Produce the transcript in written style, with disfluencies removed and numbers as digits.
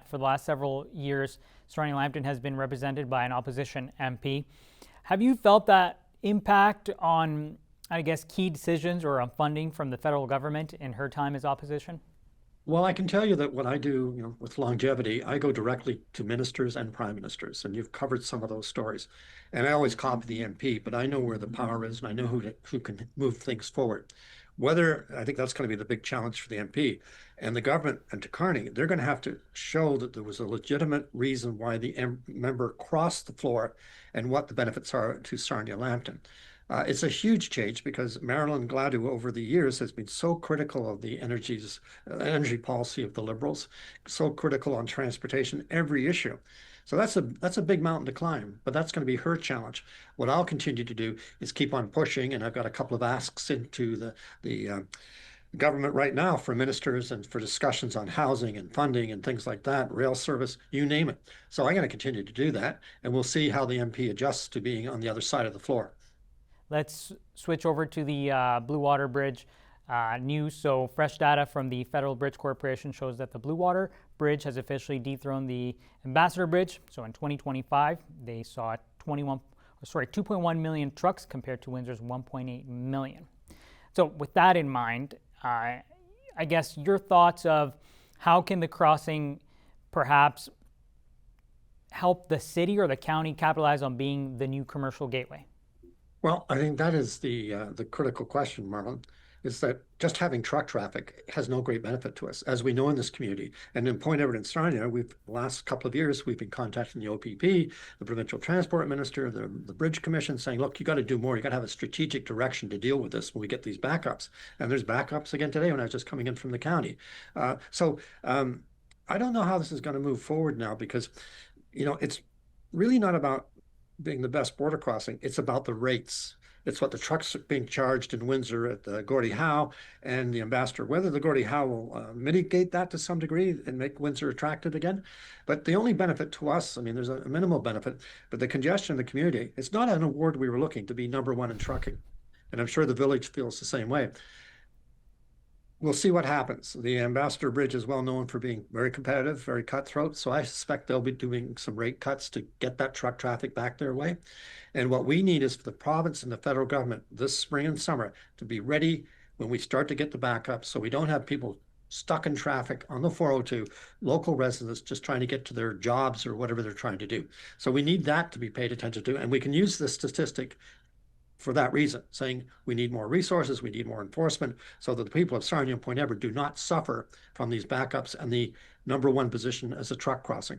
fact, for the last several years, Sarnia Lambton has been represented by an opposition MP. Have you felt that impact on, I guess, key decisions or on funding from the federal government in her time as opposition? Well, I can tell you that what I do, with longevity, I go directly to ministers and prime ministers, and you've covered some of those stories. And I always copy the MP, but I know where the power is, and I know who can move things forward. I think that's going to be the big challenge for the MP and the government and to Carney. They're going to have to show that there was a legitimate reason why the member crossed the floor and what the benefits are to Sarnia Lambton. It's a huge change because Marilyn Gladu over the years has been so critical of the energy policy of the Liberals, so critical on transportation, every issue. So that's a big mountain to climb, but that's going to be her challenge. What I'll continue to do is keep on pushing, and I've got a couple of asks into the government right now for ministers and for discussions on housing and funding and things like that, rail service, you name it. So I'm going to continue to do that, and we'll see how the MP adjusts to being on the other side of the floor. Let's switch over to the Blue Water Bridge news. So fresh data from the Federal Bridge Corporation shows that the Blue Water Bridge has officially dethroned the Ambassador Bridge. So in 2025, they saw 2.1 million trucks compared to Windsor's 1.8 million. So with that in mind, I guess your thoughts of how can the crossing perhaps help the city or the county capitalize on being the new commercial gateway? Well, I think that is the critical question, Marlon, is that just having truck traffic has no great benefit to us, as we know in this community. And in Point Everett and Sarnia, the last couple of years, we've been contacting the OPP, the Provincial Transport Minister, the Bridge Commission, saying, look, you got to do more. You got to have a strategic direction to deal with this when we get these backups. And there's backups again today when I was just coming in from the county. I don't know how this is going to move forward now because, it's really not about being the best border crossing. It's about the rates. It's what the trucks are being charged in Windsor at the Gordie Howe and the Ambassador. Whether the Gordie Howe will mitigate that to some degree and make Windsor attractive again. But the only benefit to us, there's a minimal benefit, but the congestion in the community, it's not an award we were looking to be #1 in trucking. And I'm sure the village feels the same way. We'll see what happens. The Ambassador Bridge is well known for being very competitive, very cutthroat. So I suspect they'll be doing some rate cuts to get that truck traffic back their way. And what we need is for the province and the federal government this spring and summer to be ready when we start to get the backup so we don't have people stuck in traffic on the 402, local residents just trying to get to their jobs or whatever they're trying to do. So we need that to be paid attention to. And we can use this statistic for that reason, saying we need more resources, we need more enforcement, so that the people of Sarnia and Point Everett do not suffer from these backups and the #1 position as a truck crossing.